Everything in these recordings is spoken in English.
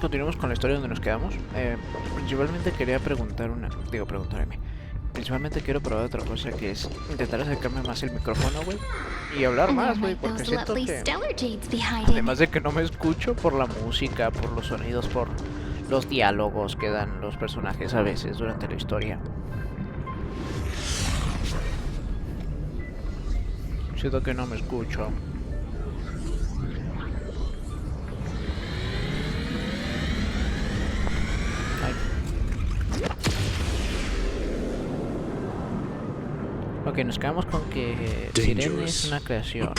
continuemos con la historia donde nos quedamos. Principalmente quería preguntarme. Principalmente quiero probar otra cosa, que es intentar acercarme más el micrófono, güey. Y hablar más, güey, porque siento que... Además de que no me escucho por la música, por los sonidos, por los diálogos que dan los personajes a veces durante la historia. Siento que no me escucho. Ok, nos quedamos con que Sirene es una creación.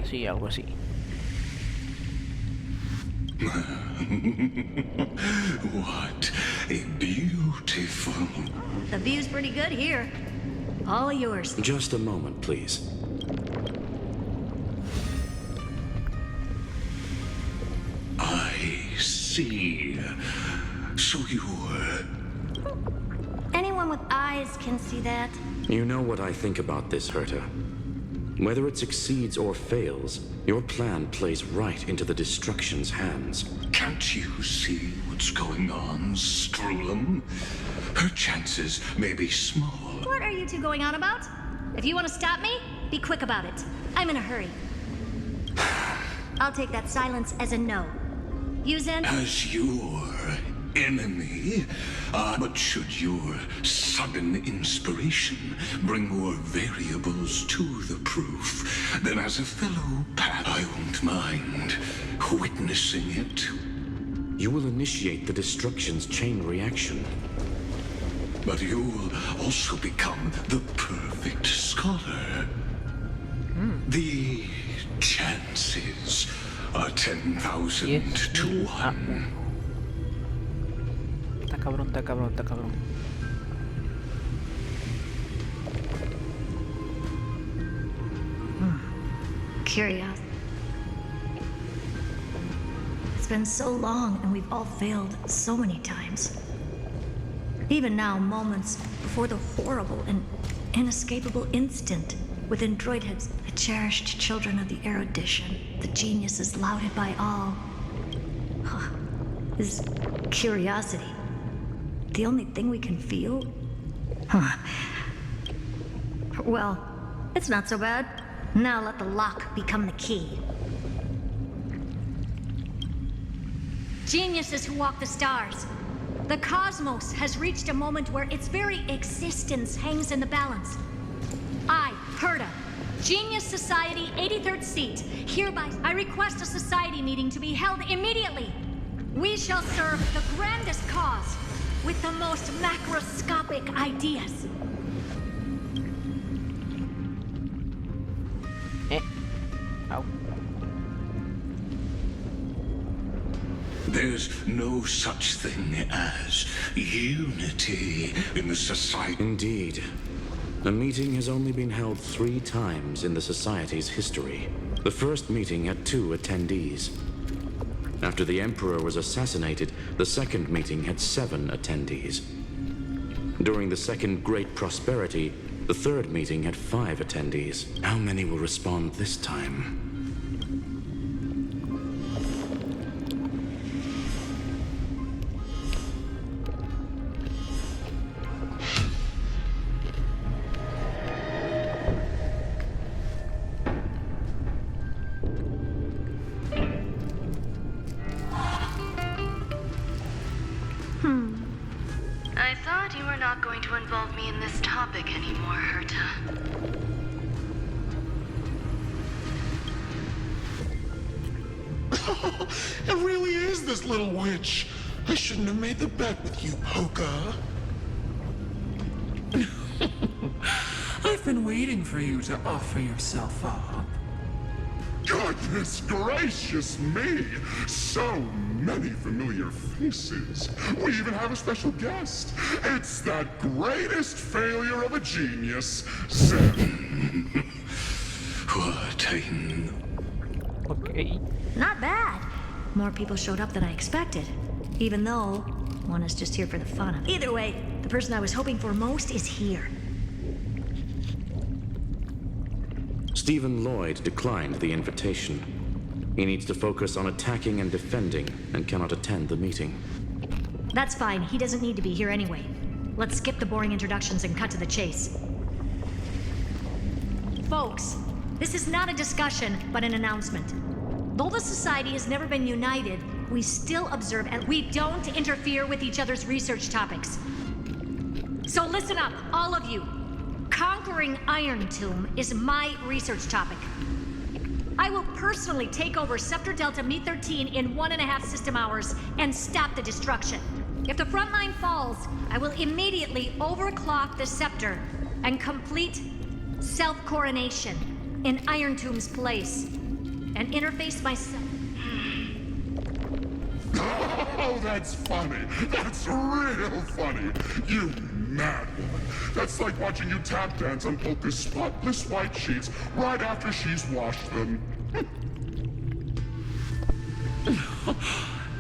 Sí, algo así. What a beautiful... The view's pretty good here. All yours. Just a moment, please. I see. So you're... Anyone with eyes can see that. You know what I think about this, Herta. Whether it succeeds or fails, your plan plays right into the Destruction's hands. Can't you see what's going on, Strulum? Her chances may be small. What are you two going on about? If you want to stop me, be quick about it. I'm in a hurry. I'll take that silence as a no. You, Zen? As your enemy? But should your sudden inspiration bring more variables to the proof, then as a fellow Pat, I won't mind witnessing it. You will initiate the Destruction's chain reaction. But you'll also become the perfect scholar. The chances are 10,000 to 1. Está cabrón. Curious. It's been so long and we've all failed so many times. Even now, moments before the horrible and inescapable instant within droidheads, the cherished children of the erudition, the geniuses lauded by all. Is curiosity the only thing we can feel? Well, it's not so bad. Now let the lock become the key. Geniuses who walk the stars. The cosmos has reached a moment where its very existence hangs in the balance. I, Herta, Genius Society 83rd seat, hereby I request a society meeting to be held immediately. We shall serve the grandest cause with the most macroscopic ideas. Ow. There's no such thing as unity in the society. Indeed. The meeting has only been held 3 times in the Society's history. The first meeting had 2 attendees. After the Emperor was assassinated, the second meeting had 7 attendees. During the Second Great Prosperity, the third meeting had 5 attendees. How many will respond this time? I thought you were not going to involve me in this topic anymore, Herta. It really is this little witch. I shouldn't have made the bet with you, Hoka. I've been waiting for you to offer yourself up. Goodness gracious me! So many familiar faces. We even have a special guest. It's that greatest failure of a genius, Zen. What Okay. Not bad. More people showed up than I expected. Even though one is just here for the fun of it. Either way, the person I was hoping for most is here. Stephen Lloyd declined the invitation. He needs to focus on attacking and defending, and cannot attend the meeting. That's fine. He doesn't need to be here anyway. Let's skip the boring introductions and cut to the chase. Folks, this is not a discussion, but an announcement. Though the Society has never been united, we still observe and we don't interfere with each other's research topics. So listen up, all of you. Conquering Iron Tomb is my research topic. I will personally take over Scepter Delta Me-13 in 1.5 system hours and stop the destruction. If the front line falls, I will immediately overclock the Scepter and complete self-coronation in Iron Tomb's place and interface myself. Oh, that's funny. That's real funny. You mad woman. That's like watching you tap dance on Polka's spotless white sheets right after she's washed them.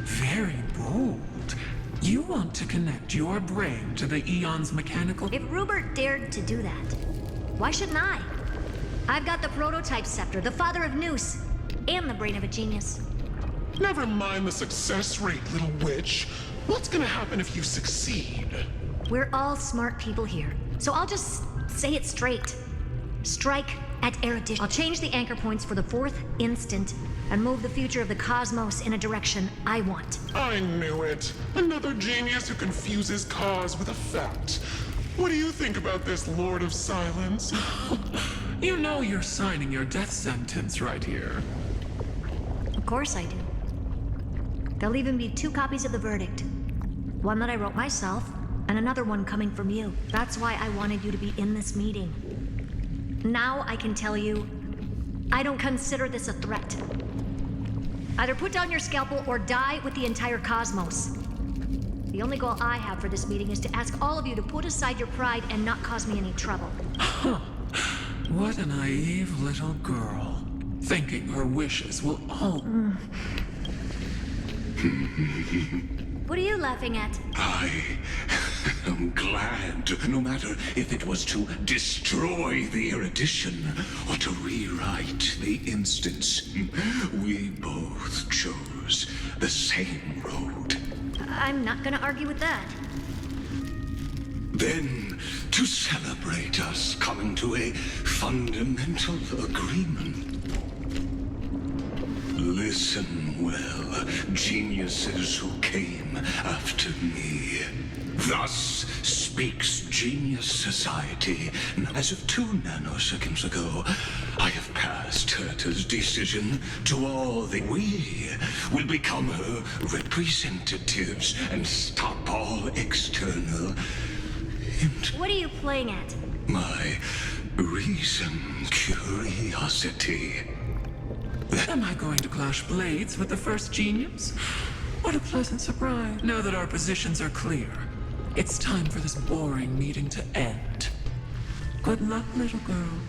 Very bold. You want to connect your brain to the Eon's mechanical... If Rupert dared to do that, why shouldn't I? I've got the prototype scepter, the father of Noose, and the brain of a genius. Never mind the success rate, little witch. What's gonna happen if you succeed? We're all smart people here, so I'll just say it straight. Strike at erudition. I'll change the anchor points for the 4th instant and move the future of the cosmos in a direction I want. I knew it. Another genius who confuses cause with effect. What do you think about this, Lord of Silence? You know you're signing your death sentence right here. Of course I do. There'll even be 2 copies of the verdict. One that I wrote myself, and another one coming from you. That's why I wanted you to be in this meeting. Now I can tell you, I don't consider this a threat. Either put down your scalpel or die with the entire cosmos. The only goal I have for this meeting is to ask all of you to put aside your pride and not cause me any trouble. Huh. What a naive little girl. Thinking her wishes will all... What are you laughing at? I am glad, no matter if it was to destroy the erudition or to rewrite the instance, we both chose the same road. I'm not gonna argue with that. Then, to celebrate us coming to a fundamental agreement. Listen well, geniuses who came after me. Thus speaks Genius Society. As of 2 nanoseconds ago, I have passed Herta's decision to all that we will become her representatives and stop all external What are you playing at? my reason, curiosity. Am I going to clash blades with the first genius? What a pleasant surprise. Now that our positions are clear, it's time for this boring meeting to end. Good luck, little girl.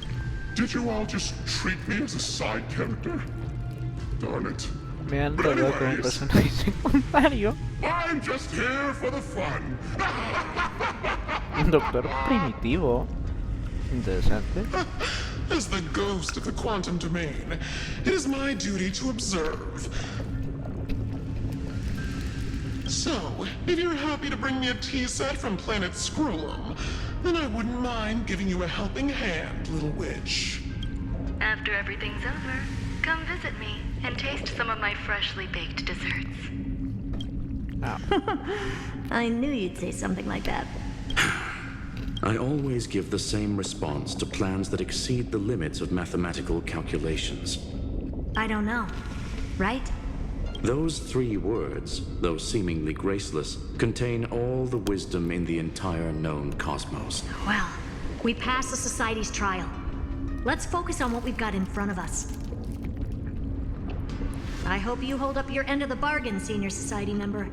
Did you all just treat me as a side character? Darn it. Me han But tratado como un anyways, personaje secundario. I'm just here for the fun. Un doctor primitivo. Interesante. As the ghost of the quantum domain, it is my duty to observe. So, if you're happy to bring me a tea set from planet Screw'em, then I wouldn't mind giving you a helping hand, little witch. After everything's over, come visit me and taste some of my freshly baked desserts. I knew you'd say something like that. I always give the same response to plans that exceed the limits of mathematical calculations. I don't know. Right? Those 3 words, though seemingly graceless, contain all the wisdom in the entire known cosmos. Well, we passed the Society's trial. Let's focus on what we've got in front of us. I hope you hold up your end of the bargain, Senior Society member.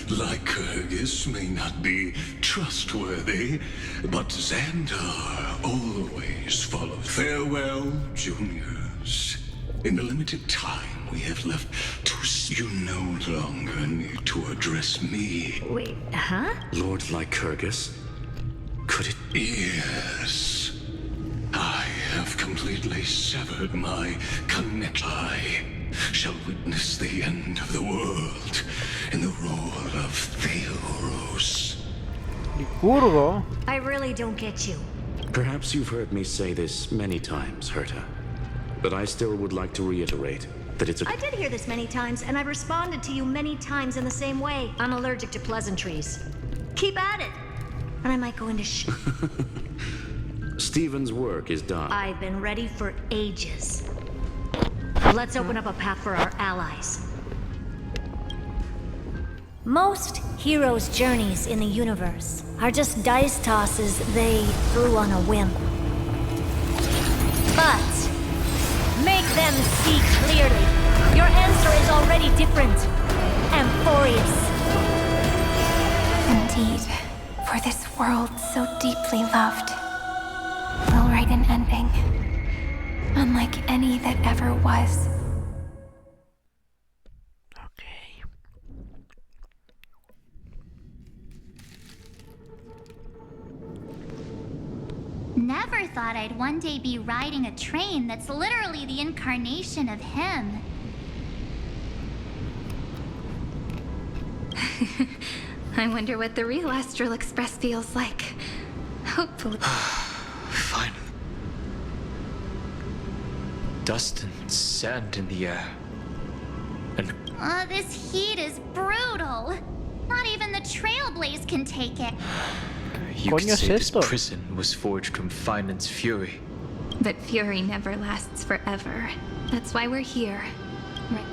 Lycurgus may not be trustworthy, but Xandar always follows. Farewell, juniors. In the limited time we have left to you no longer need to address me. Wait, huh? Lord Lycurgus? Could it... Yes. I have completely severed my connection. I shall witness the end of the world in the role of Theoros. Licurgo. I really don't get you. Perhaps you've heard me say this many times, Herta. But I still would like to reiterate that it's a... I did hear this many times, and I responded to you many times in the same way. I'm allergic to pleasantries. Keep at it! And I might go into Stephen's work is done. I've been ready for ages. Let's open up a path for our allies. Most heroes' journeys in the universe are just dice tosses they threw on a whim. But make them see clearly. Your answer is already different. Amphorius. Indeed, for this world so deeply loved, we'll write an ending, unlike any that ever was. Okay. Never thought I'd one day be riding a train that's literally the incarnation of him. I wonder what the real Astral Express feels like. Hopefully. Finally. Dust and sand in the air. And This heat is brutal. Not even the Trailblaze can take it. you Coño could es say this esto? prison was forged from Finance fury. But fury never lasts forever. That's why we're here. Right.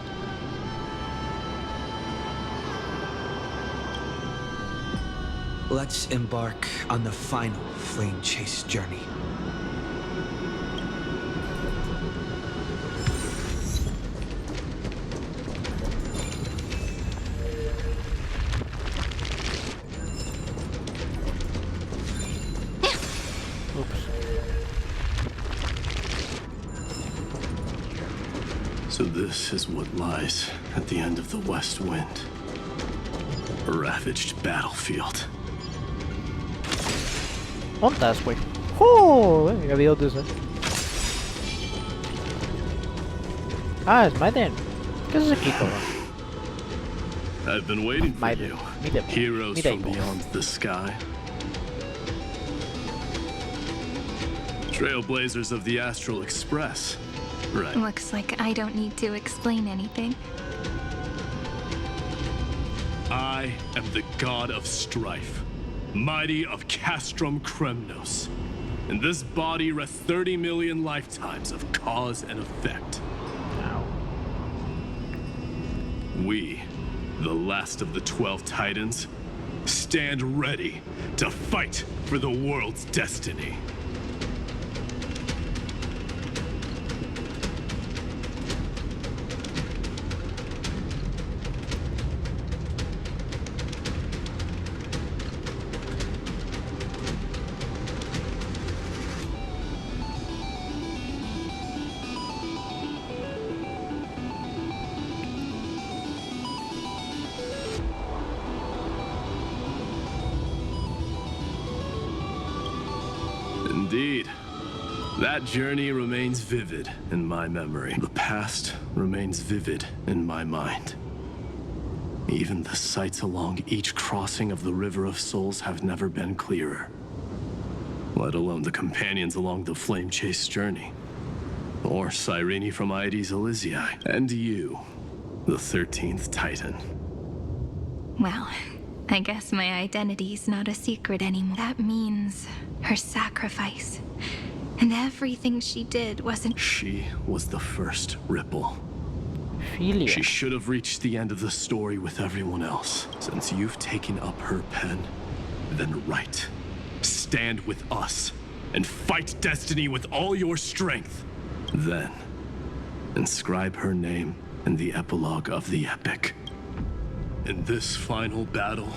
Let's embark on the final flame chase journey. So this is what lies at the end of the West Wind. A ravaged battlefield. Ontas, güey. ¡Oh! Ya vi dónde es. Ah, es Maiden. ¿Qué haces aquí, cabrón? I've been waiting for Maiden. you. Mira, Heroes mira, from beyond the sky. Trailblazers of the Astral Express. Right. Looks like I don't need to explain anything. I am the god of strife, mighty of Castrum Kremnos. In this body rests 30 million lifetimes of cause and effect. We, the last of the 12 Titans, stand ready to fight for the world's destiny. Indeed. That journey remains vivid in my memory. The past remains vivid in my mind. Even the sights along each crossing of the River of Souls have never been clearer. Let alone the companions along the Flame Chase journey. Or Cyrene from Aedes Elysiae. And you, the 13th Titan. Well, I guess my identity's not a secret anymore. That means her sacrifice. And everything she did wasn't... She was the first Ripple. Philia. She should have reached the end of the story with everyone else. Since you've taken up her pen, then write. Stand with us and fight destiny with all your strength. Then, inscribe her name in the epilogue of the epic. In this final battle,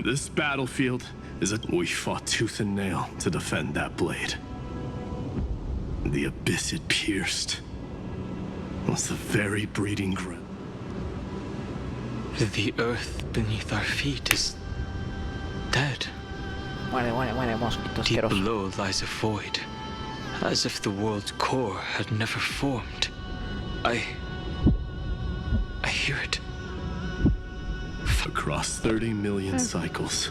this battlefield is we fought tooth and nail to defend that blade. The abyss it pierced was the very breeding ground. The earth beneath our feet is dead. Muere, mosquito Deep asqueroso. below lies a void, as if the world's core had never formed. I hear it. Across 30 million cycles,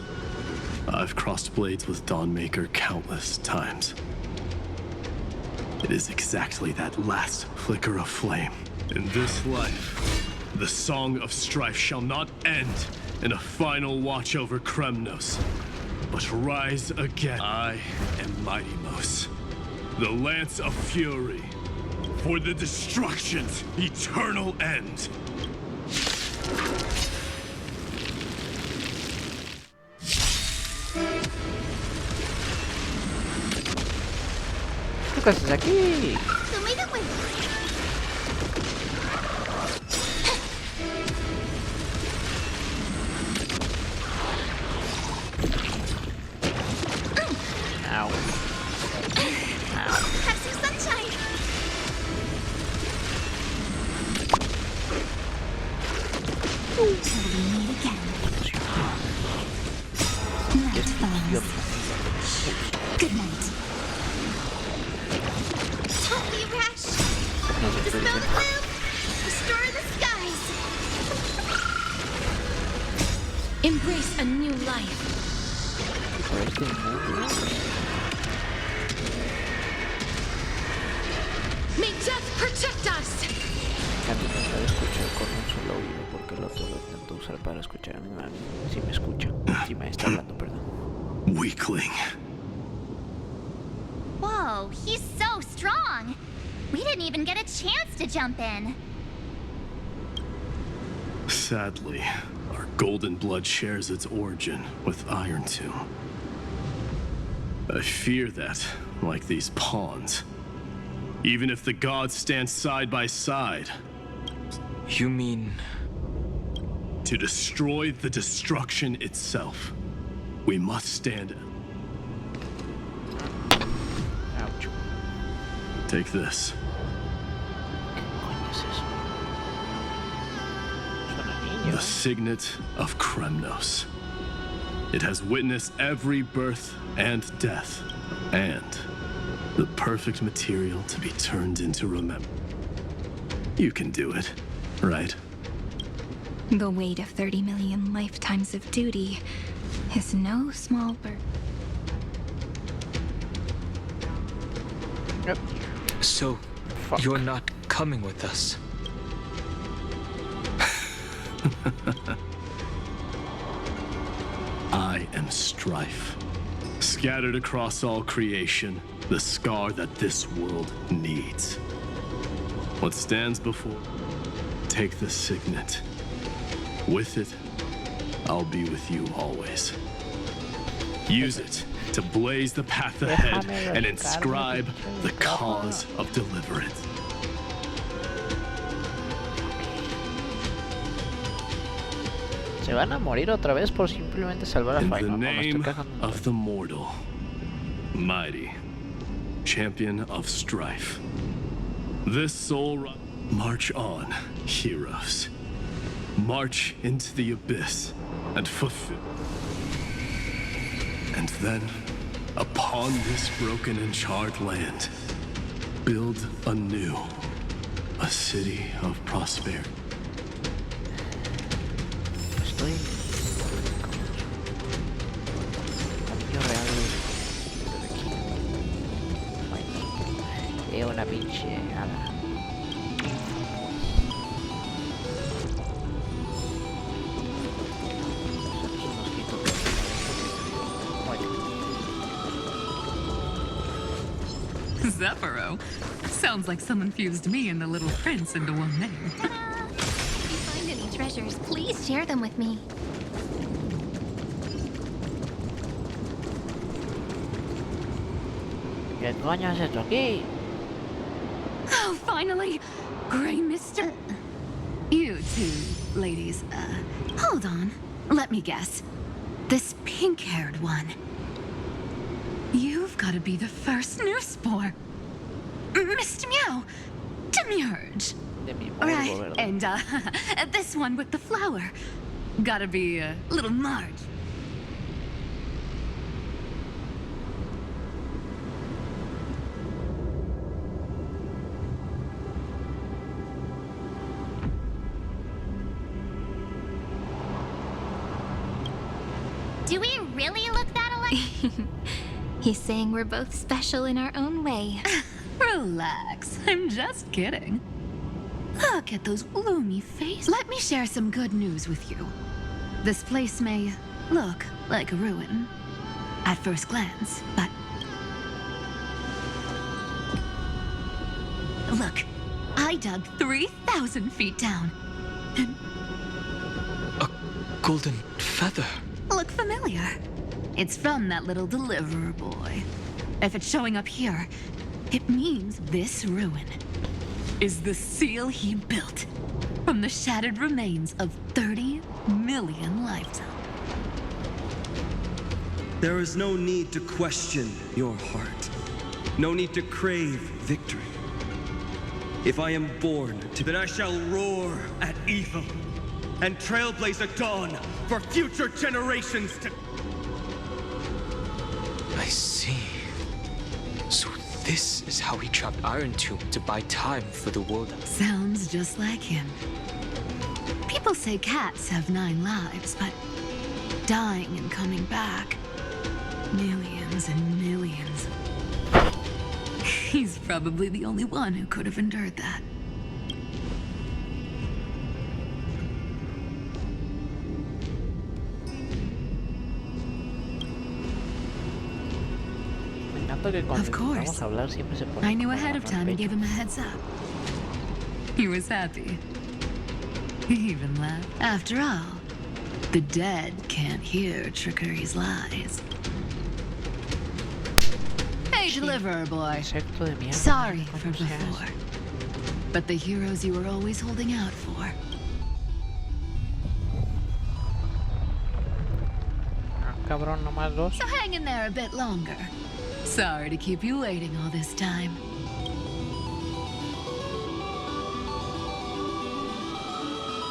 I've crossed blades with Dawnmaker countless times. It is exactly that last flicker of flame. In this life, the song of strife shall not end in a final watch over Kremnos, but rise again. I am Mighty-Mos, the Lance of Fury, for the destruction's eternal end. ¿Qué haces aquí? Ow. Have some sunshine. Till we meet again. Night falls. Good night. Don't be rash. Dispel the gloom. Restore the skies. Embrace a new life. May death protect us. Canto intentar escuchar con un solo oído porque el otro lo intento usar para escuchar a mi mami. Si me escucha, si me está hablando, perdón. Weakling. Whoa, he's so strong. We didn't even get a chance to jump in. Sadly, our golden blood shares its origin with Iron Tomb. I fear that, like these pawns, even if the gods stand side by side... You mean... To destroy the destruction itself, we must stand... Ouch. Take this. The signet of Kremnos. It has witnessed every birth and death, and the perfect material to be turned into remembrance. You can do it, right? The weight of 30 million lifetimes of duty is no small burden. Yep. So, you're not coming with us? I am strife. Scattered across all creation, the scar that this world needs. What stands before? Take the signet. With it, I'll be with you always. Use it to blaze the path ahead and inscribe the cause of deliverance. Se van a morir otra vez por simplemente salvar a In Fai, the ¿no? Me estoy name quejando. of the mortal, mighty, champion of strife. This soul march on, heroes. March into the abyss and fulfill. And then, upon this broken and charred land, build anew a city of prosperity. Estoy... Cambio real de aquí. Ay, una pinche hada. Zephyro. Sounds like someone fused me and the Little Prince into one name. If you find any treasures, please share them with me. ¿Qué coño has hecho aquí? Oh, finally! Grey Mister. You two, ladies, hold on. Let me guess. This pink-haired one. You've got to be the first new spore. Mr. Meow, Demiurge. De mi morbo, Right, ¿verdad? and this one with the flower. Gotta be little Marge. Do we really look that alike? He's saying we're both special in our own way. Relax, I'm just kidding. Look at those gloomy faces. Let me share some good news with you. This place may look like a ruin at first glance, but... Look, I dug 3,000 feet down. And Golden feather. look familiar. It's from that little deliverer boy. If it's showing up here, it means this ruin is the seal he built from the shattered remains of 30 million lifetimes. There is no need to question your heart. No need to crave victory. If I am born to, then I shall roar at evil and trailblaze a dawn for future generations to... I see. So this is how he trapped Iron Tomb to buy time for the world. Sounds just like him. People say cats have 9 lives, but dying and coming back, millions and millions. He's probably the only one who could have endured that. Of course. I knew ahead of time and gave him a heads up. He was happy. He even laughed. After all, the dead can't hear trickery's lies. Hey, deliverer boy. Sorry for before. But the heroes you were always holding out for. Cabrón, nomás dos. So hang in there a bit longer. Sorry to keep you waiting all this time.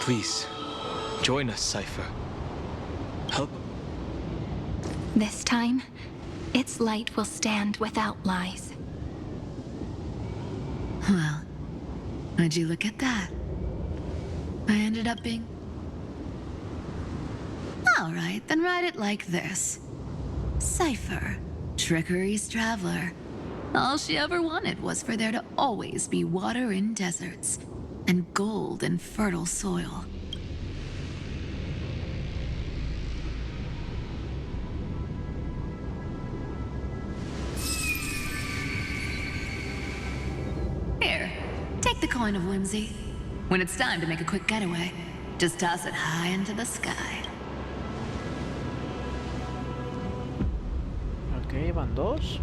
Please, join us, Cypher. Help. This time, its light will stand without lies. Well, would you look at that? I ended up being... All right, then write it like this. Cypher, Trickery's traveler. All she ever wanted was for there to always be water in deserts and gold in fertile soil. Here, take the coin of whimsy. When it's time to make a quick getaway, just toss it high into the sky. Ok, van dos.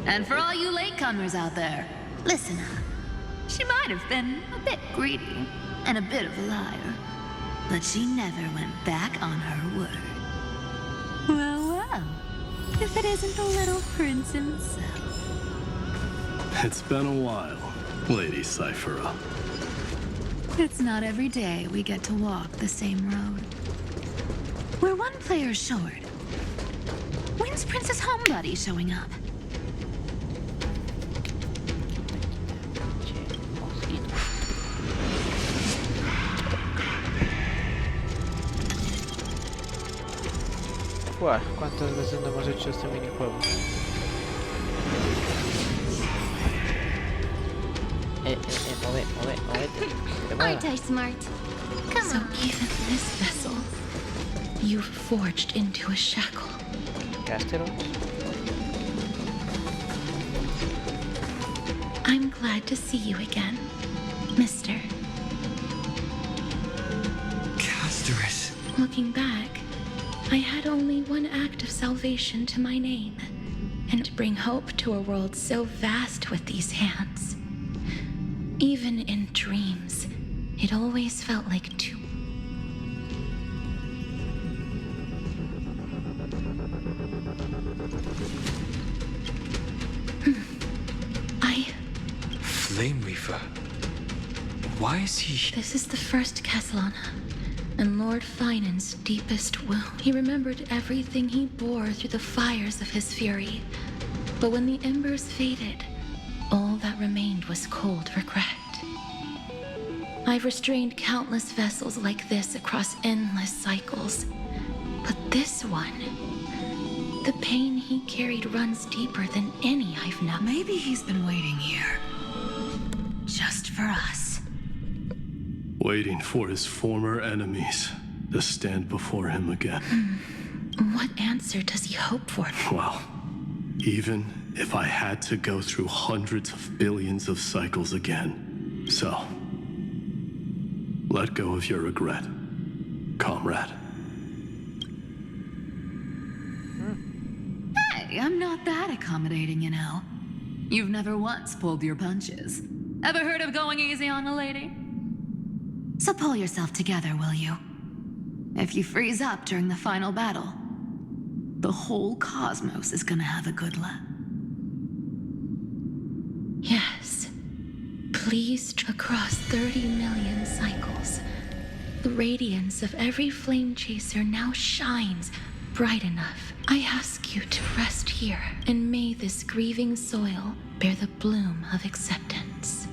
And for all you latecomers out there, listen up. She might have been a bit greedy and a bit of a liar, but she never went back on her word. Well, well, if it isn't the little prince himself. It's been a while, Lady Cyphera. It's not every day we get to walk the same road. We're one player short. When's Princess Homebody showing up? Buah, ¿cuántas veces no hemos hecho este minijuego? Move. Aren't I smart? Come So on. even this vessel, you've forged into a shackle. Casteros. I'm glad to see you again, Mister. Casterus. Looking back, I had only one act of salvation to my name, and to bring hope to a world so vast with these hands. Even in dreams, it always felt like too... Flame Reaver. Why is he... This is the first Castellana, and Lord Finan's deepest wound. He remembered everything he bore through the fires of his fury. But when the embers faded, all that remained was cold regret. I've restrained countless vessels like this across endless cycles. But this one, the pain he carried runs deeper than any I've known. Maybe he's been waiting here. Just for us. Waiting for his former enemies to stand before him again. What answer does he hope for? Well, even if I had to go through hundreds of billions of cycles again. So, let go of your regret, comrade. Hey, I'm not that accommodating, you know. You've never once pulled your punches. Ever heard of going easy on a lady? So pull yourself together, will you? If you freeze up during the final battle, the whole cosmos is gonna have a good laugh. Yes. Please, across 30 million cycles, the radiance of every flame chaser now shines bright enough. I ask you to rest here, and may this grieving soil bear the bloom of acceptance.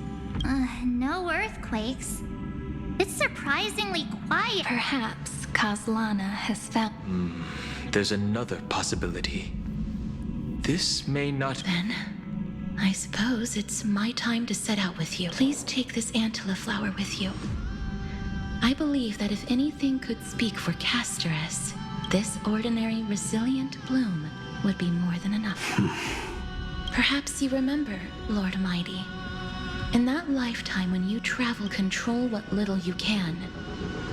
No earthquakes. It's surprisingly quiet. Perhaps Castellana has found... There's another possibility. This may not... Then, I suppose it's my time to set out with you. Please take this Antilla flower with you. I believe that if anything could speak for Casterus, this ordinary, resilient bloom would be more than enough. Perhaps you remember, Lord Mighty, in that lifetime when you travel, control what little you can,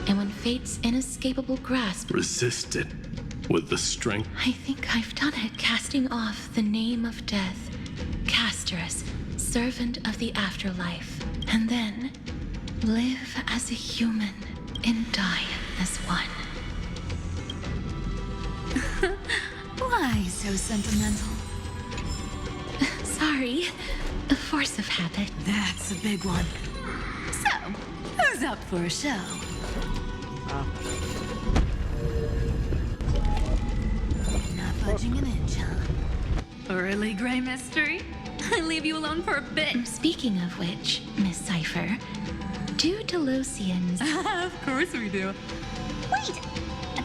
and when fate's inescapable grasp... Resist it with the strength... I think I've done it, casting off the name of death, Casterus, servant of the afterlife, and then live as a human and die as one. Why so sentimental? Sorry, a force of habit. That's a big one. So, who's up for a show? Not budging an inch, huh? Really, Gray Mystery? I leave you alone for a bit. Speaking of which, Miss Cipher, do Delosians... Of course we do. Wait!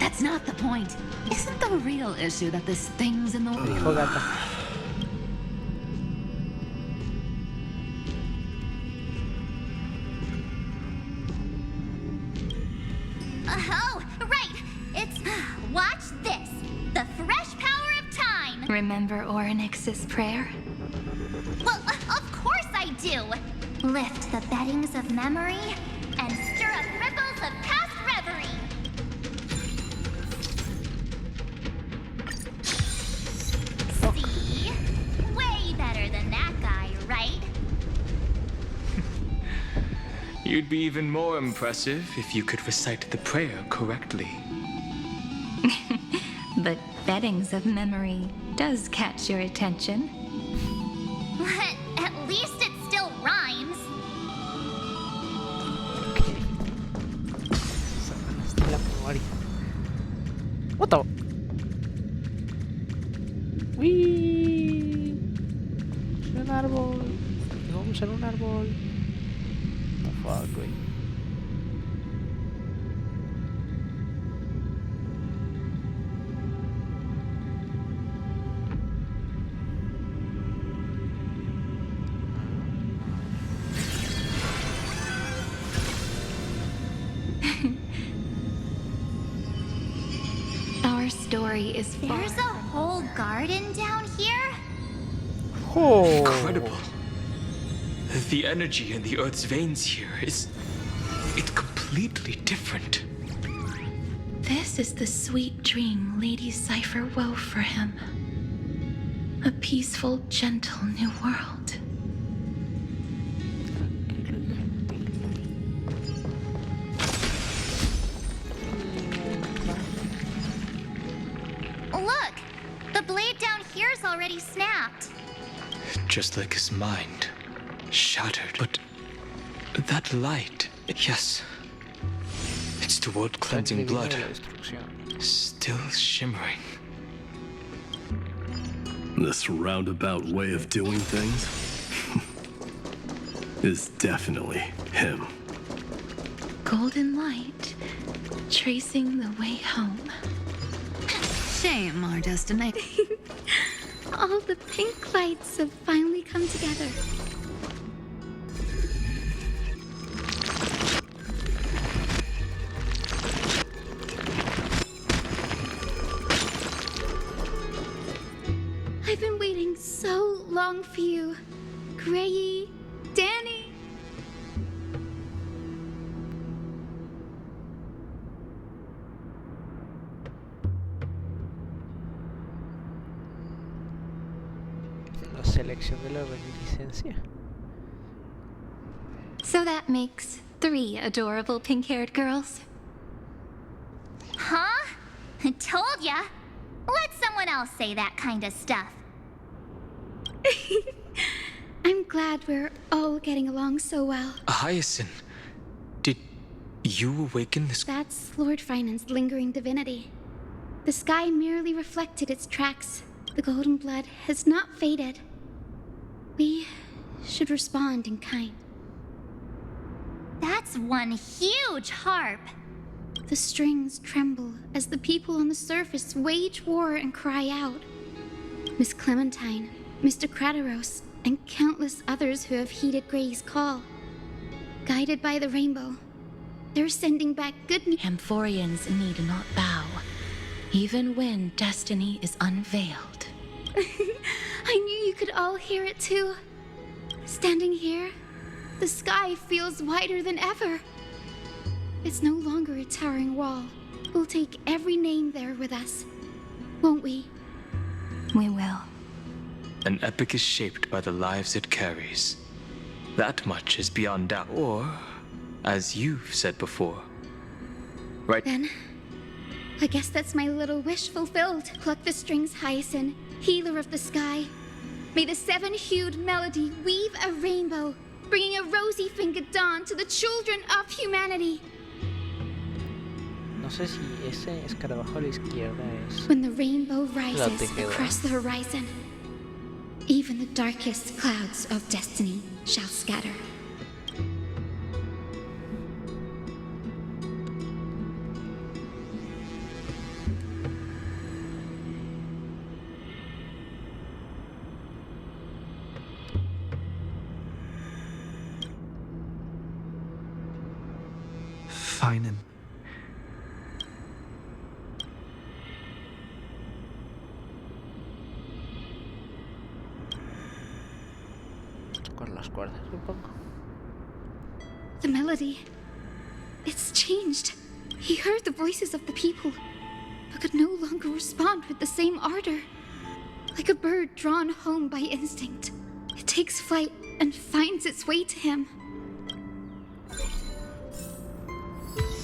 That's not the point. Isn't the real issue that this thing's in the way? Oh, right! It's... Watch this! The fresh power of time! Remember Orynyx's prayer? Well, of course I do! Lift the beddings of memory and stir up ripples of past reverie! See? Way better than that guy, right? You'd be even more impressive if you could recite the prayer correctly. But beddings of memory does catch your attention. But at least it still rhymes. What the? ¡Wii! En un árbol. Vamos en un árbol. What the fuck, güey. Our story is far... There's a whole garden down here? Oh. Incredible. The energy in the Earth's veins here is... it's completely different. This is the sweet dream Lady Cipher wove for him. A peaceful, gentle new world. Look! The blade down here's already snapped. Just like his mind. shattered, but that light, yes, it's the world-cleansing blood, still shimmering. This roundabout way of doing things is definitely him. Golden light, tracing the way home. Shame our destiny. All the pink lights have finally come together. I've been waiting so long for you, Grayi, Danny. La selección de la reminiscencia. So that makes 3 adorable pink-haired girls. Huh? I told ya. Let someone else say that kind of stuff. I'm glad we're all getting along so well. Hyacinth, did you awaken this? That's Lord Finan's lingering divinity. The sky merely reflected its tracks. The golden blood has not faded. We should respond in kind. That's one huge harp. The strings tremble as the people on the surface wage war and cry out. Miss Clementine, Mr. Krateros, and countless others who have heeded Gray's call. Guided by the rainbow, they're sending back good news. Amphorians need not bow, even when destiny is unveiled. I knew you could all hear it too. Standing here, the sky feels wider than ever. It's no longer a towering wall. We'll take every name there with us, won't we? We will. An epic is shaped by the lives it carries. That much is beyond doubt. Or, as you've said before, right? Then, I guess that's my little wish fulfilled. Pluck the strings, Hyacinth, healer of the sky. May the 7-hued melody weave a rainbow, bringing a rosy-fingered dawn to the children of humanity. No sé si ese escarabajo a la izquierda es... When the rainbow rises tejedora. across the horizon, even the darkest clouds of destiny shall scatter. Finan. Con las cuerdas, supongo. The melody, it's changed. He heard the voices of the people, but could no longer respond with the same ardor. Like a bird drawn home by instinct, it takes flight and finds its way to him.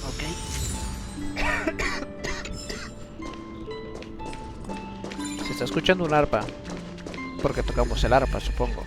Ok. Se está escuchando un arpa, porque tocamos el arpa, supongo.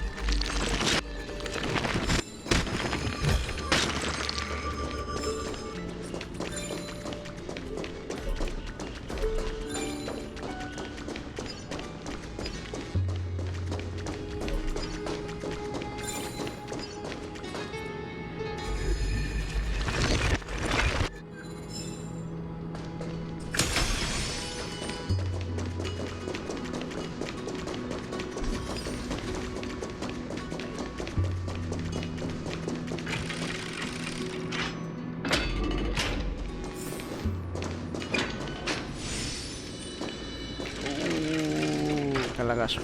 Calagazo.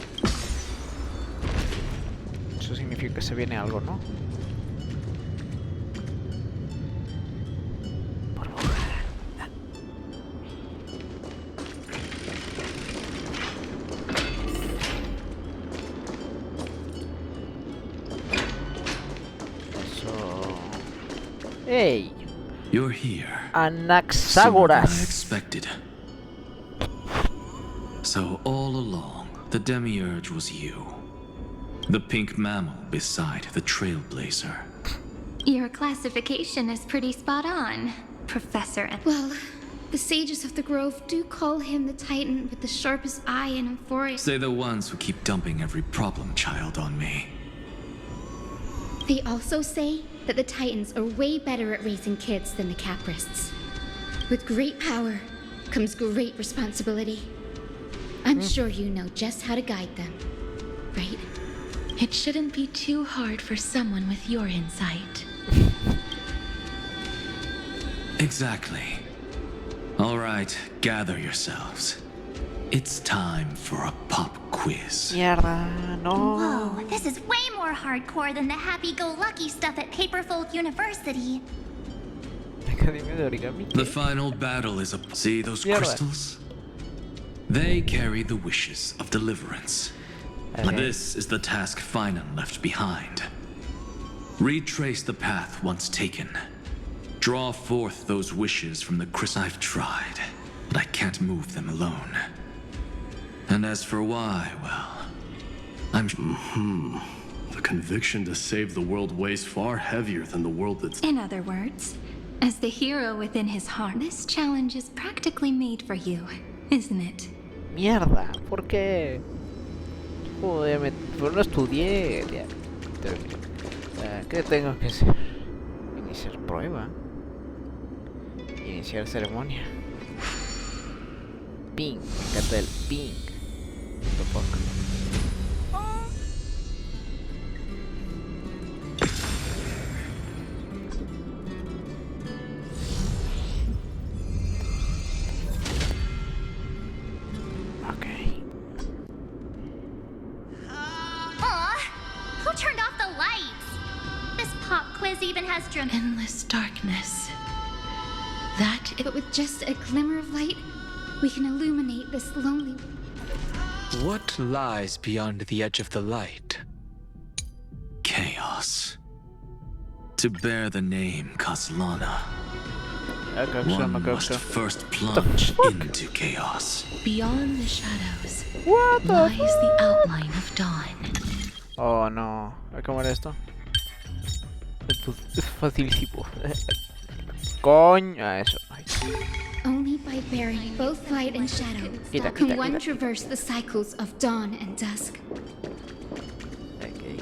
Eso significa que se viene algo, ¿no? Hey, You're here. Anaxágoras. Sooner than I expected. So all along, the Demiurge was you. The pink mammal beside the trailblazer. Your classification is pretty spot on, Professor. Well, the sages of the grove do call him the Titan with the sharpest eye in Euphoria. Say the ones who keep dumping every problem child on me. They also say that the Titans are way better at raising kids than the Caprists. With great power comes great responsibility. I'm sure you know just how to guide them, right? It shouldn't be too hard for someone with your insight. Exactly. All right, gather yourselves. It's time for a pop quiz. Mierda, no. Whoa, this is way more hardcore than the happy-go-lucky stuff at Paperfold University. Academia de Origami. The final battle is a... See those crystals? They carry the wishes of deliverance. Okay. This is the task Finan left behind. Retrace the path once taken. Draw forth those wishes from the crystal. I've tried, but I can't move them alone. And as for why, well, I'm... The conviction to save the world weighs far heavier than the world that's... In other words, as the hero within his heart, this challenge is practically made for you, isn't it? Mierda, ¿por qué? Joder, pero no estudié. ¿Qué tengo que hacer? Iniciar prueba. Iniciar ceremonia. Ping, me encanta el ping. What the fuck? Even has endless darkness. But with just a glimmer of light, we can illuminate this lonely... What lies beyond the edge of the light? Chaos. To bear the name Kaslana, one must first plunge into chaos. Beyond the shadows lies the outline of dawn. Oh no, ¿cómo era esto? Es facilísimo. Coño, eso. Ay. Only by bearing both light and shadow can one traverse the cycles of dawn and dusk. Okay.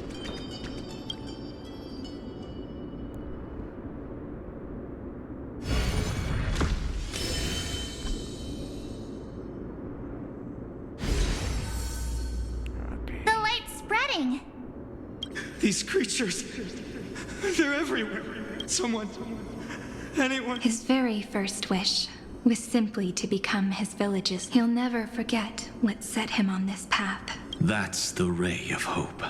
The light's spreading. These creatures, they're everywhere. Someone, anyone. His very first wish was simply to become his village's. He'll never forget what set him on this path. That's the ray of hope.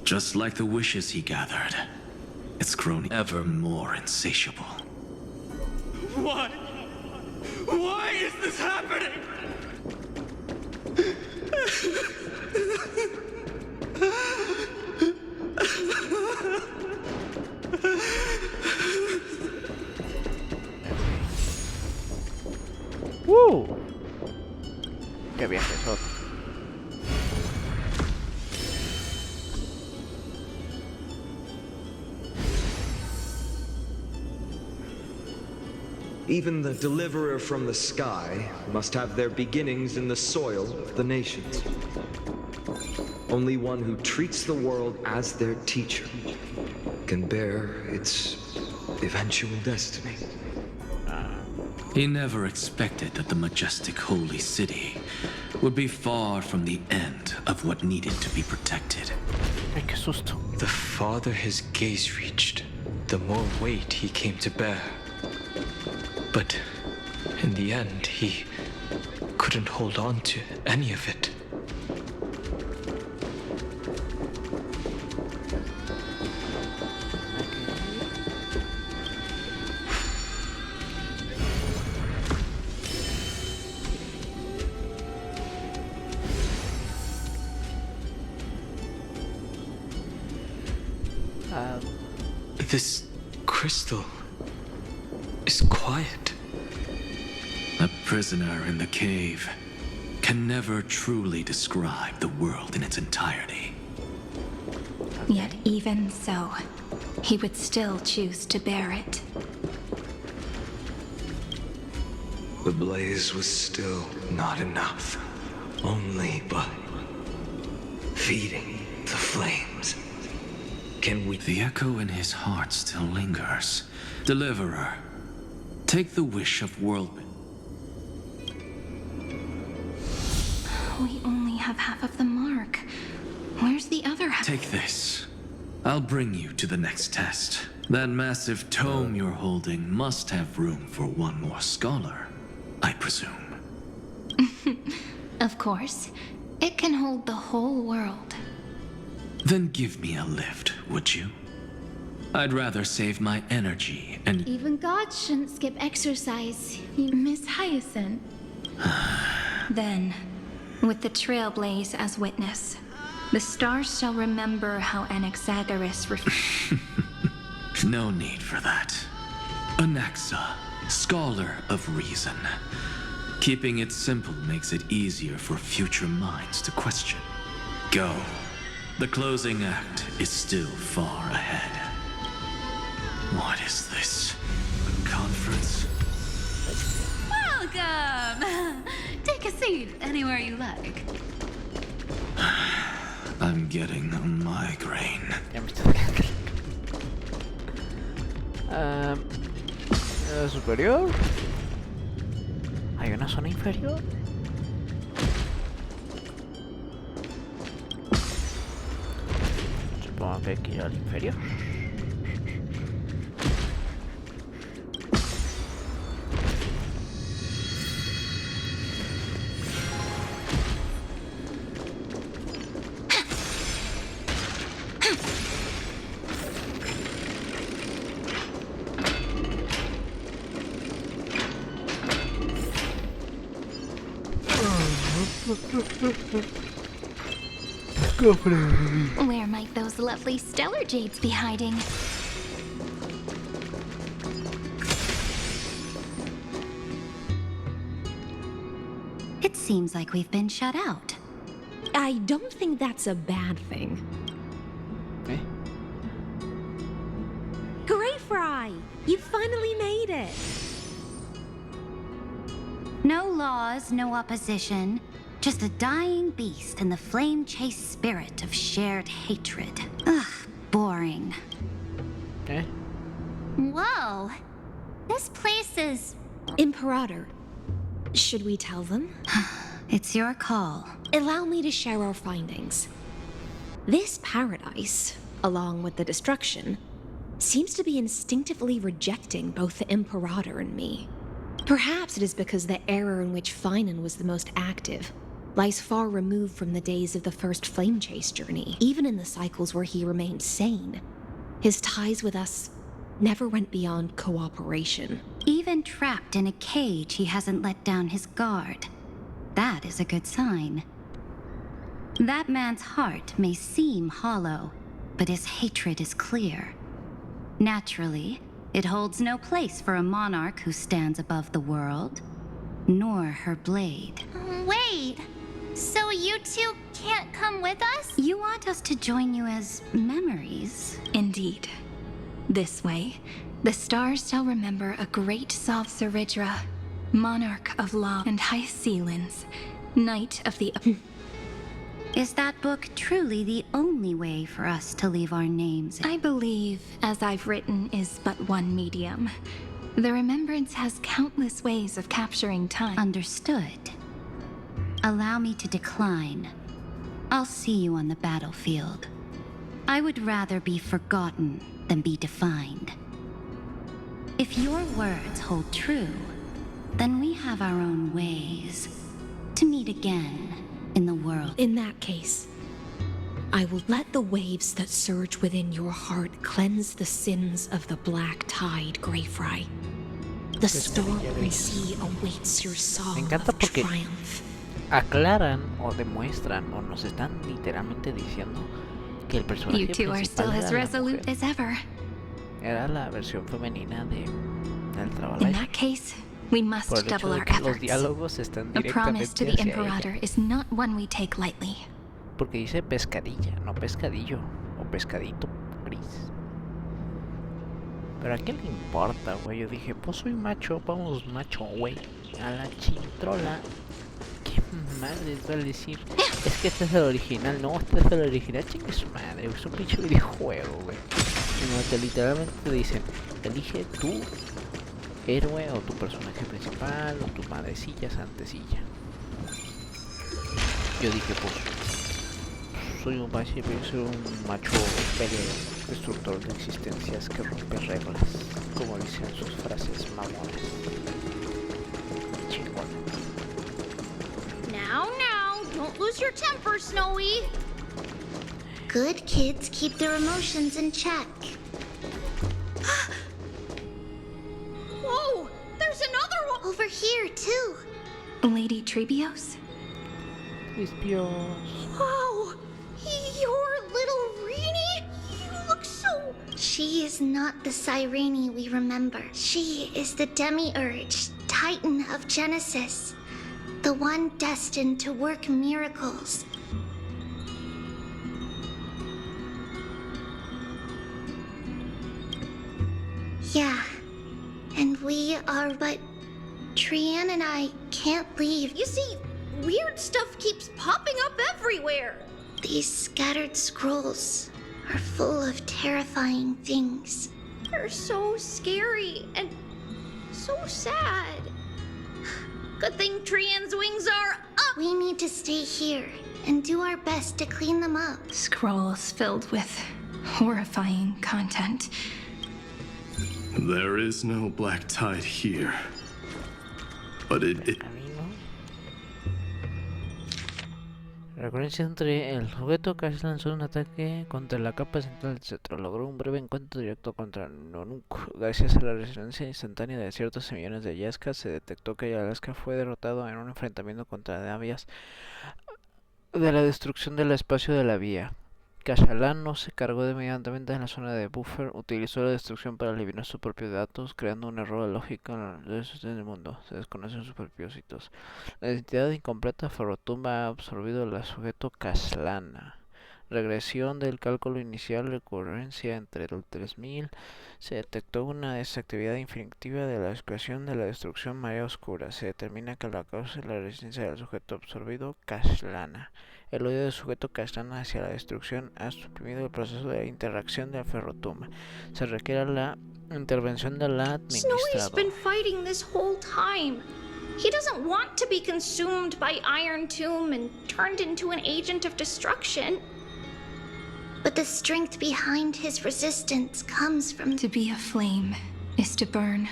Just like the wishes he gathered, it's grown ever more insatiable. Why? Why is this happening? Qué bien que es. Even the deliverer from the sky must have their beginnings in the soil of the nations. Only one who treats the world as their teacher can bear its eventual destiny. He never expected that the majestic holy city would be far from the end of what needed to be protected. Ay, qué susto. The farther his gaze reached, the more weight he came to bear. But in the end, he couldn't hold on to any of it. This crystal is quiet. A prisoner in the cave can never truly describe the world in its entirety. Yet even so, he would still choose to bear it. The blaze was still not enough. Only by feeding the flames can we... The echo in his heart still lingers. Deliverer, take the wish of world... We only have half of the mark. Where's the other half? Take this. I'll bring you to the next test. That massive tome you're holding must have room for one more scholar, I presume. Of course. It can hold the whole world. Then give me a lift, would you? I'd rather save my energy and... Even gods shouldn't skip exercise. Miss Hyacinth. Then, with the Trailblaze as witness, the stars shall remember how Anaxagoras No need for that. Anaxa, scholar of reason. Keeping it simple makes it easier for future minds to question. Go. The closing act is still far ahead. What is this? A conference? Welcome! Take a seat anywhere you like. I'm getting a migraine. Superior. ¿Hay una zona inferior? Supongo que hay que ir al inferior. Where might those lovely stellar jades be hiding? It seems like we've been shut out. I don't think that's a bad thing. Eh? Greyfry! You finally made it! No laws, no opposition. Just a dying beast and the flame-chased spirit of shared hatred. Ugh, boring. Eh? Whoa. This place is... Imperator. Should we tell them? It's your call. Allow me to share our findings. This paradise, along with the destruction, seems to be instinctively rejecting both the Imperator and me. Perhaps it is because the era in which Finan was the most active lies far removed from the days of the first flame chase journey. Even in the cycles where he remained sane, his ties with us never went beyond cooperation. Even trapped in a cage, he hasn't let down his guard. That is a good sign. That man's heart may seem hollow, but his hatred is clear. Naturally, it holds no place for a monarch who stands above the world, nor her blade. Wait, so you two can't come with us? You want us to join you as memories? Indeed. This way, the stars shall remember a great Saridra, monarch of law and high ceilings, knight of the... Is that book truly the only way for us to leave our names? I believe, as I've written, is but one medium. The remembrance has countless ways of capturing time. Understood. Allow me to decline. I'll see you on the battlefield. I would rather be forgotten than be defined. If your words hold true, then we have our own ways to meet again in the world. In that case, I will let the waves that surge within your heart cleanse the sins of the black tide, Greyfry. The stormy sea awaits your song of triumph. Aclaran o demuestran o nos están literalmente diciendo que el personaje You two are still as resolute as ever. Era la versión femenina del trabajo. In that case, we must double our efforts. A promise to the Imperator is not one we take lightly. Porque dice pescadilla, no pescadillo. O pescadito gris. Pero a quién le importa, güey. Yo dije, pues soy macho, vamos macho, güey. A la chintrola. ¿Qué madre va a decir? Es que este es el original. No, este es el original. Chingue su madre, es un pinche videojuego, güey. Sino que literalmente te dicen, elige tu héroe o tu personaje principal o tu madrecilla, santecilla. Yo dije, pues soy un macho, soy un macho destructor de existencias que rompe reglas, como dicen sus frases mamonas. Chingón. Now, don't lose your temper, Snowy. Good kids keep their emotions in check. Whoa! There's another one! Over here, too. Lady Trebios? Whoa! Your little Reenie? You look so... She is not the Cyrene we remember. She is the Demiurge, Titan of Genesis. The one destined to work miracles. Yeah. And we are, but Trian and I can't leave. You see, weird stuff keeps popping up everywhere. These scattered scrolls are full of terrifying things. They're so scary and so sad. Good thing Trian's wings are up. We need to stay here and do our best to clean them up. Scrolls filled with horrifying content. There is no black tide here. But it... Recuerden entre el sujeto que lanzó un ataque contra la capa central del cetro. Logró un breve encuentro directo contra Nonuk. Gracias a la resonancia instantánea de ciertos millones de Ayaska, se detectó que Ayaska fue derrotado en un enfrentamiento contra navias de la destrucción del espacio de la vía. Kashalan no se cargó inmediatamente en la zona de buffer, utilizó la destrucción para eliminar sus propios datos, creando un error de lógica en el mundo. Se desconocen sus propósitos. La identidad incompleta Ferrotumba ha absorbido el sujeto Kaslana. Regresión del cálculo inicial, recurrencia entre el 3000. Se detectó una desactividad infinitiva de la ecuación de la destrucción marea oscura. Se determina que la causa es la resistencia del sujeto absorbido Kaslana. El odio del sujeto Kaslana hacia la destrucción ha suprimido el proceso de interacción de la ferrotumba. Se requiere la intervención de la administradora. Snowy's been fighting this whole time. He doesn't want to be consumed by Iron Tomb and turned into an agent of destruction. But the strength behind his resistance comes from... To be a flame is to burn.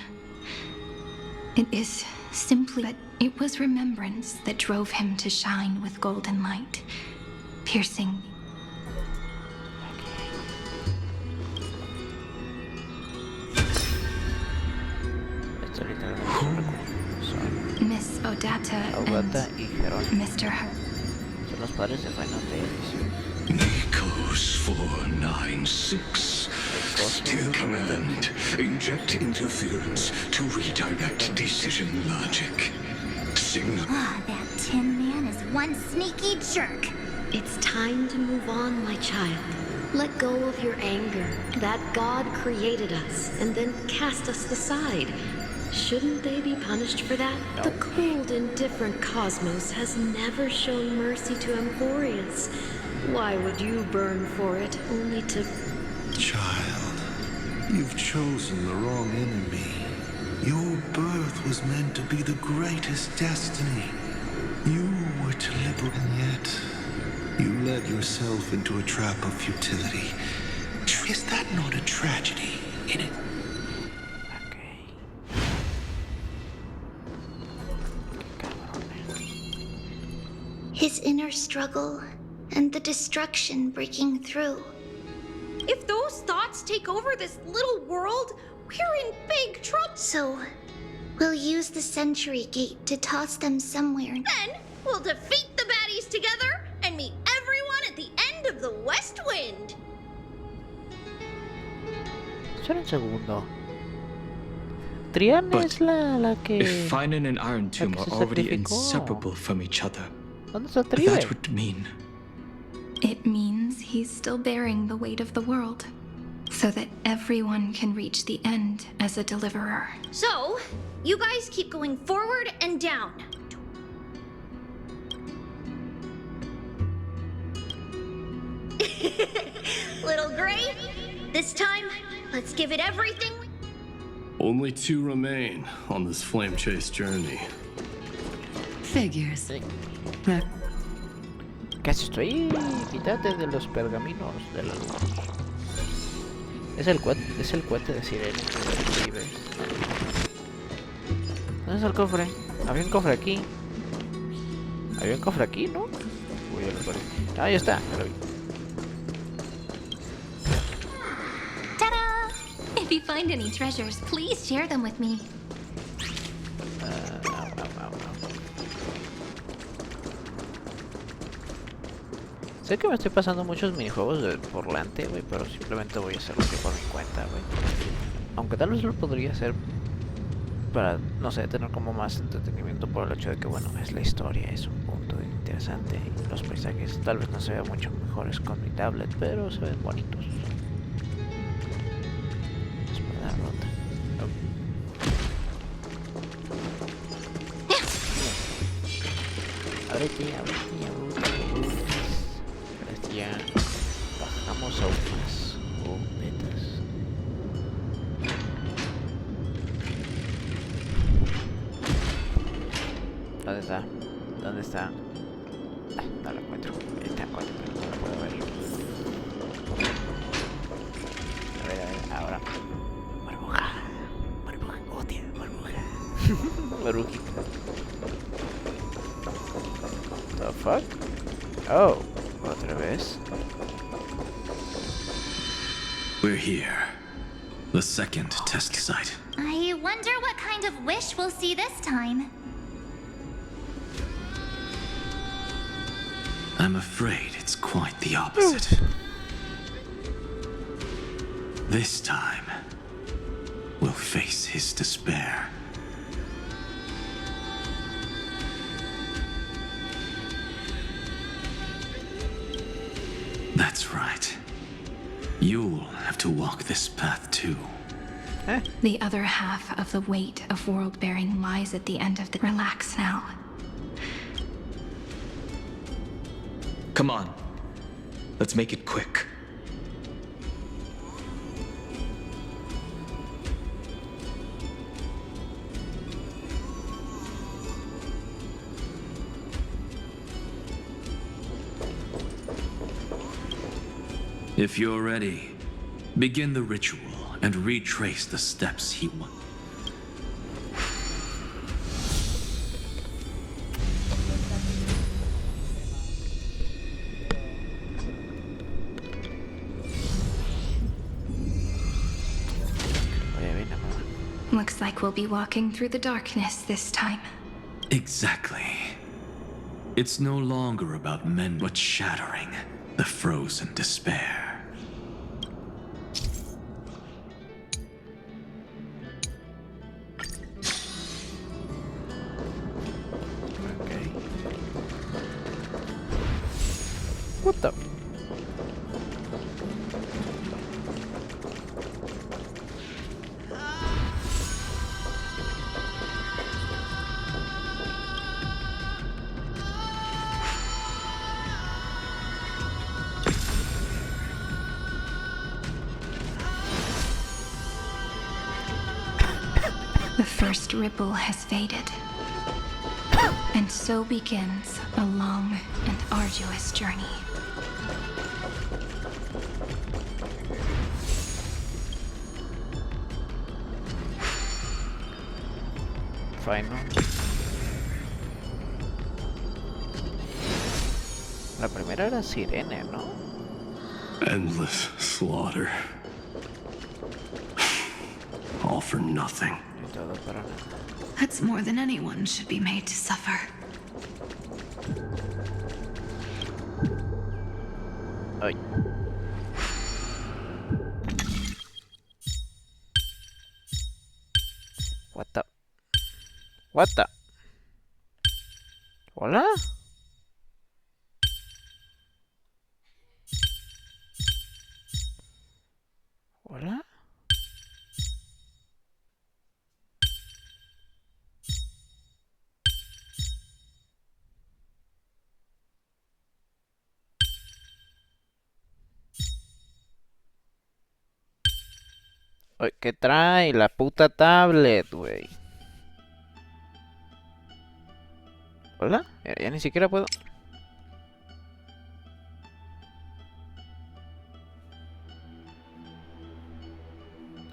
It is simply that it was remembrance that drove him to shine with golden light, piercing. Miss Odata and Mr. Hart. Son los padres de Final Fantasy. Nikos 496. Still command. Inject interference to redirect decision logic. Signal. Ah, that Tin Man is one sneaky jerk. It's time to move on, my child. Let go of your anger. That God created us and then cast us aside. Shouldn't they be punished for that? No. The cold, indifferent cosmos has never shown mercy to Emporius. Why would you burn for it, only to... Child, you've chosen the wrong enemy. Your birth was meant to be the greatest destiny. You were to liberate, and yet you led yourself into a trap of futility. Is that not a tragedy in it? His inner struggle and the destruction breaking through. If those thoughts take over this little world, we're in big trouble. So, we'll use the Century Gate to toss them somewhere. Then, we'll defeat the baddies together and meet everyone at the end of the West Wind. Espera un segundo. Triana es la que... If Finan and Iron Tomb are already inseparable from each other, ¿Dónde está Tribe? that would mean It means he's still bearing the weight of the world, so that everyone can reach the end as a deliverer. So, you guys keep going forward and down. Little Gray, this time, let's give it everything. Only 2 remain on this flame chase journey. Figures. Casi estoy. Quítate de los pergaminos de la luz. Es el cohete de sirena que vives. ¿Dónde está el cofre? Había un cofre aquí. Había un cofre aquí, ¿no? Uy, ya lo perdí. Ah, ya está, ya lo vi. Ta-da! If you find any treasures, please share them with me. Sé que me estoy pasando muchos minijuegos por delante, güey, pero simplemente voy a hacerlo aquí por mi cuenta, güey. Aunque tal vez lo podría hacer para, no sé, tener como más entretenimiento por el hecho de que, bueno, es la historia, es un punto interesante y los paisajes tal vez no se vean mucho mejores con mi tablet, pero se ven bonitos. Espada rota. Ábrete. Ya bajamos aún más. Oh, betas. ¿Dónde está? ¿Dónde está? No la encuentro. Está en cuatro, pero no la puedo ver. A ver, ahora. Burbuja. Oh, tío, burbuja. Burbujita. The fuck? Oh. Otra vez. We're here. The second test site. I wonder what kind of wish we'll see this time. I'm afraid it's quite the opposite. This time, we'll face his despair. That's right. You'll have to walk this path too. The other half of the weight of world-bearing lies at the end of the... Relax now. Come on. Let's make it quick. If you're ready, begin the ritual and retrace the steps he went. Looks like we'll be walking through the darkness this time. Exactly. It's no longer about men, but shattering the frozen despair. What the? The first ripple has faded. And so begins a long and arduous journey. Final. La primera era Sirene, ¿no? Endless slaughter. All for nothing. That's more than anyone should be made to suffer. Ay. What the? What the? Hola? ¿Hola? Oye, ¿qué trae? La puta tablet, güey. ¿Hola? Ya ni siquiera puedo...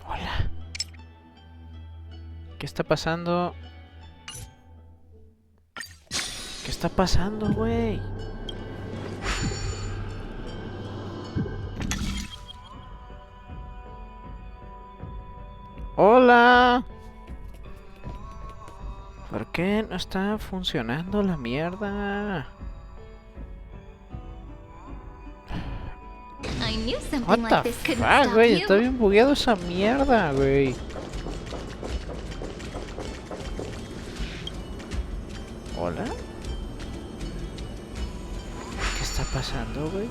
Hola. ¿Qué está pasando? ¿Qué está pasando, güey? ¡Hola! ¿Por qué no está funcionando la mierda? I knew What something like the this couldn't fuck, stop güey? you. Está bien bugueado esa mierda, güey. ¿Hola? ¿Qué está pasando, güey?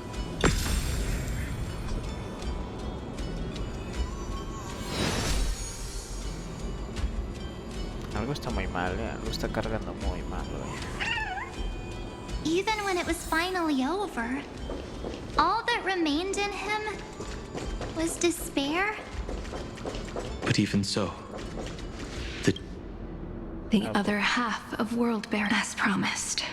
Algo está muy mal, algo está cargando muy mal, güey. Even when it was finally over, all that remained in him was despair. But even so, The other half of Worldbearer, as promised.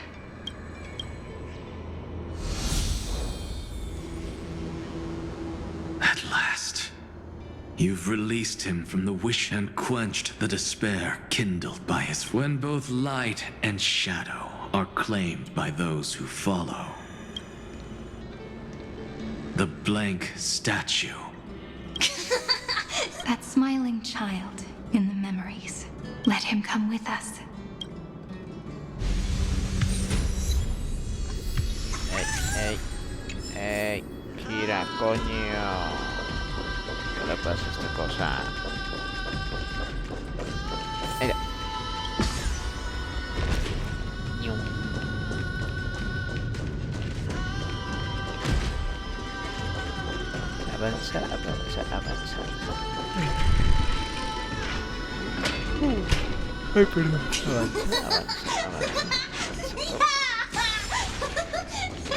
At last, you've released him from the wish and quenched the despair kindled by his... When both light and shadow are claimed by those who follow. The blank statue. That smiling child in the memories. Let him come with us. Ey, Kira, coño. ¿Qué le pasa a esta cosa? Mira. Ñum. Avanza, avanza, avanza. Ay, perdón. Avanza, avanza, avanza.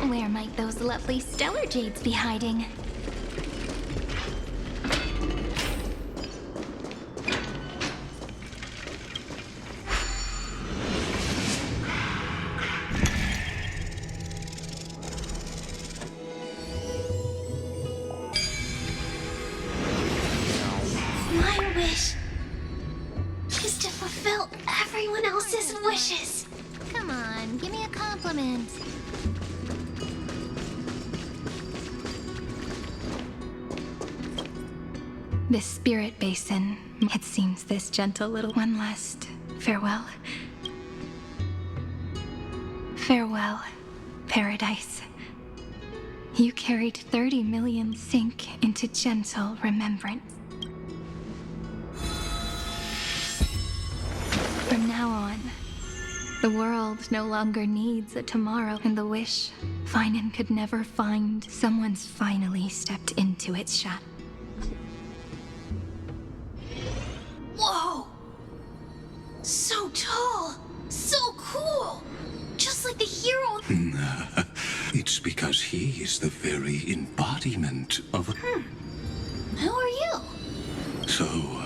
Where might those lovely stellar jades be hiding? My wish is to fulfill everyone else's wishes. Come on, give me a compliment. This spirit basin, it seems this gentle little one last farewell. Farewell, paradise. You carried 30 million sink into gentle remembrance. From now on, the world no longer needs a tomorrow, and the wish Finan could never find, someone's finally stepped into its shadow. Whoa! So tall! So cool! Just like the hero! It's because he is the very embodiment of... Who are you? So,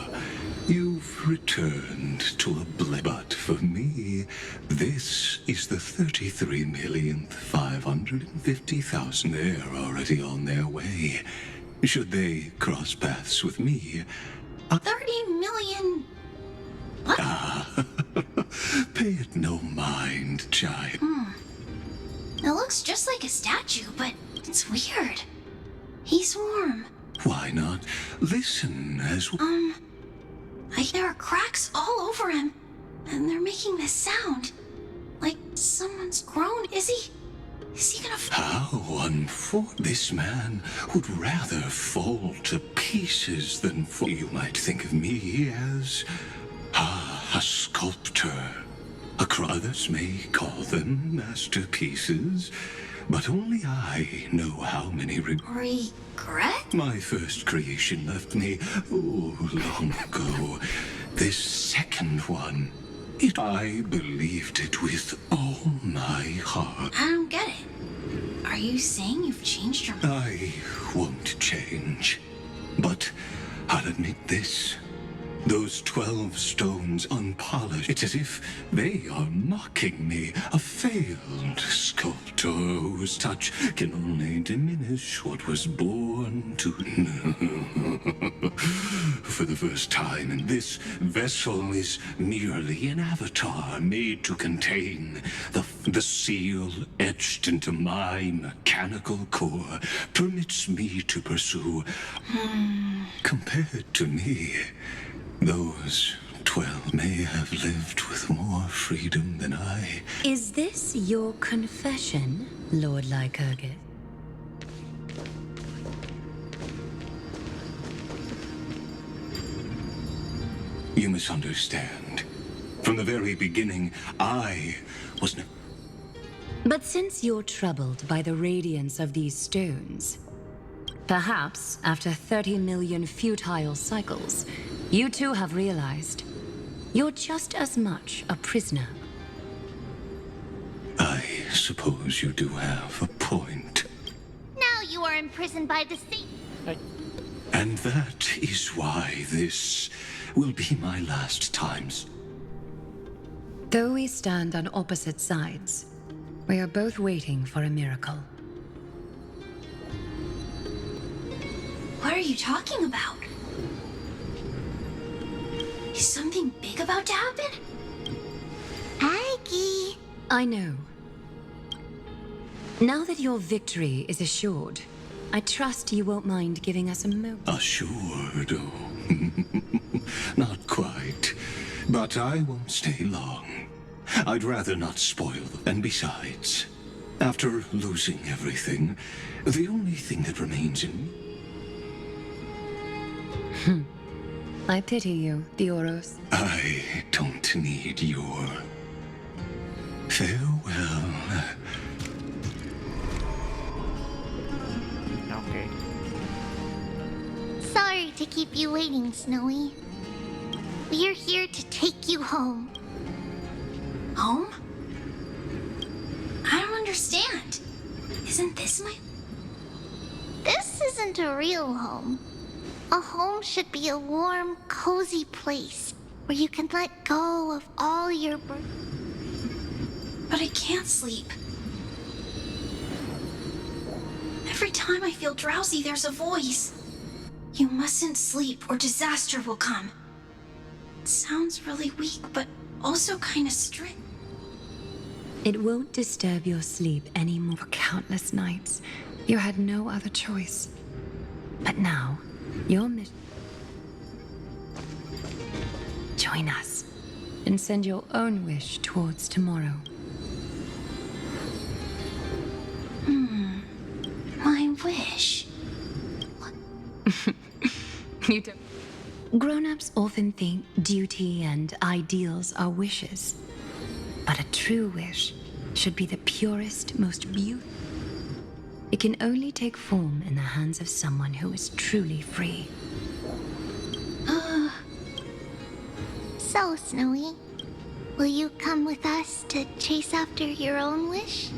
you've returned to a but for me, this is the 33,550,000 they're already on their way. Should they cross paths with me... 30 million... What? Pay it no mind, child. It looks just like a statue, but it's weird. He's warm. Why not listen as... There are cracks all over him, and they're making this sound. Like someone's grown. Is he gonna... How unfortunate. This man would rather fall to pieces than fall. You might think of me as a sculptor. Others may call them masterpieces, but only I know how many Regret? My first creation left me, long ago. This second one, I believed it with all my heart. I don't get it. Are you saying you've changed your mind? I won't change. But I'll admit this. Those 12 stones unpolished, it's as if they are mocking me. A failed sculptor whose touch can only diminish what was born to. For the first time, and this vessel is merely an avatar made to contain the seal etched into my mechanical core permits me to pursue. Compared to me, those 12 may have lived with more freedom than I. Is this your confession, Lord Lycurgus? You misunderstand. From the very beginning, I was no... But since you're troubled by the radiance of these stones, perhaps after 30 million futile cycles, you too have realized you're just as much a prisoner. I suppose you do have a point. Now you are imprisoned by the sea. And that is why this will be my last times. Though we stand on opposite sides, we are both waiting for a miracle. What are you talking about? Is something big about to happen? Aggie! I know. Now that your victory is assured, I trust you won't mind giving us a moment. Assured? Oh. Not quite. But I won't stay long. I'd rather not spoil them. And besides, after losing everything, the only thing that remains in me... I pity you, Dioros. I don't need your farewell. Okay. Sorry to keep you waiting, Snowy. We're here to take you home. Home? I don't understand. Isn't this my... This isn't a real home. A home should be a warm, cozy place where you can let go of all your But I can't sleep. Every time I feel drowsy, there's a voice. You mustn't sleep or disaster will come. It sounds really weak, but also kind of strict. It won't disturb your sleep anymore. For countless nights, you had no other choice. But now, your mission... Join us, and send your own wish towards tomorrow. My wish? You don't... Grown-ups often think duty and ideals are wishes. But a true wish should be the purest, most beautiful. It can only take form in the hands of someone who is truly free. So, Snowy, will you come with us to chase after your own wish?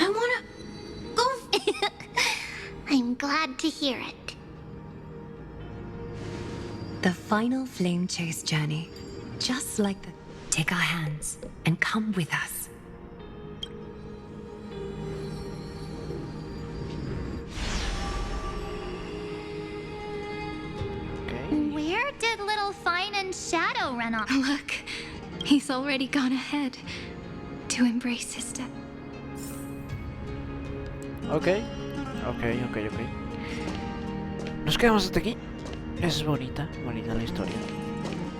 I wanna go. I'm glad to hear it. The final flame chase journey, just like the... Take our hands and come with us. Where did little Fine and Shadow run off? Look, he's already gone ahead to embrace his death. Ok. Nos quedamos hasta aquí. Es bonita la historia.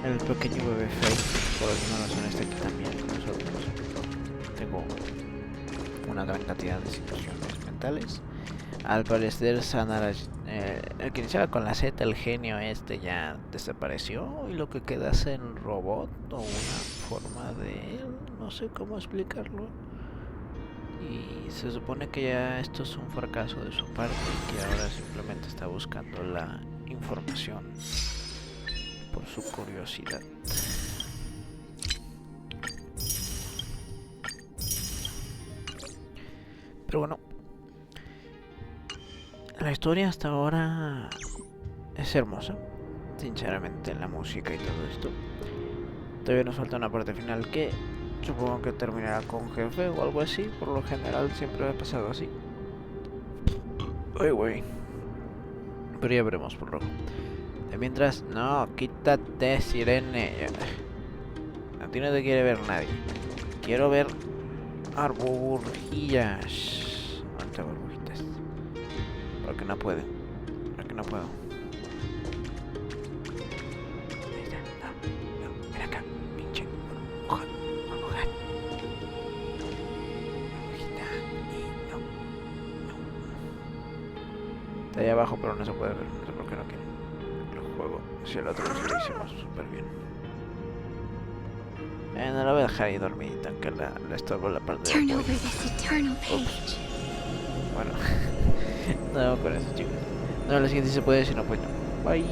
El pequeño bebé Faye, por alguna razón, está aquí también con nosotros. Tengo una gran cantidad de situaciones mentales. Al parecer, sanar El que iniciaba con la Z, el genio este, ya desapareció y lo que queda es el robot o una forma de él, no sé cómo explicarlo. Y se supone que ya esto es un fracaso de su parte y que ahora simplemente está buscando la información por su curiosidad. Pero bueno, la historia hasta ahora es hermosa, sinceramente, la música y todo esto. Todavía nos falta una parte final que supongo que terminará con jefe o algo así. Por lo general siempre ha pasado así. Ay, güey. Pero ya veremos por rojo. De mientras, no, quítate, sirene. A ti no te quiere ver nadie. Quiero ver burbujitas. ¿Dónde burbujitas? Porque no puedo. Porque no puedo. Ahí está. No, ven acá, pinche. Burbuja. Burbujita. Y no. Está ahí abajo, pero no se puede ver. No sé por qué no quiere. El juego. Si el otro lo hicimos súper bien. No la voy a dejar ahí dormidita, aunque la estorbo la parte de apoyo. Bueno, no, con eso, chicos. No, la siguiente sí se puede, si no, pues no. Bye.